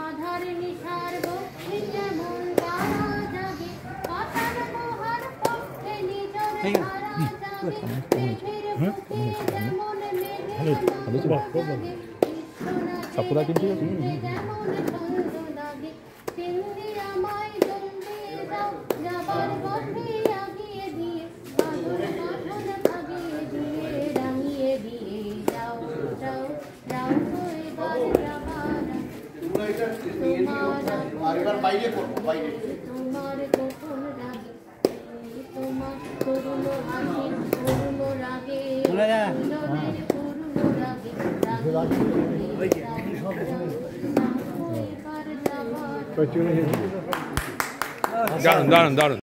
আধার নিশার বক্ষে যেমন তারা জাগে পাতার মোহর পক্ষে নিজর ধারা জাগে মেঘের বুকে যেমন মেঘের সাকুরা কিন্তু যেমন ছন্দ লাগে চিন্দি আমায় জলদি দাও যাবার পথে আগিয়ে দিয়ে বাঁধন বাঁধন ভাগিয়ে দিয়ে রাঙিয়ে দিয়ে যাও যাও যাও তো এবার যাবার তোমার গোপন রাগে তোমার করুণ হাসি করুণ রাগে করুণ রাগে দারুণ দারুণ দারুণ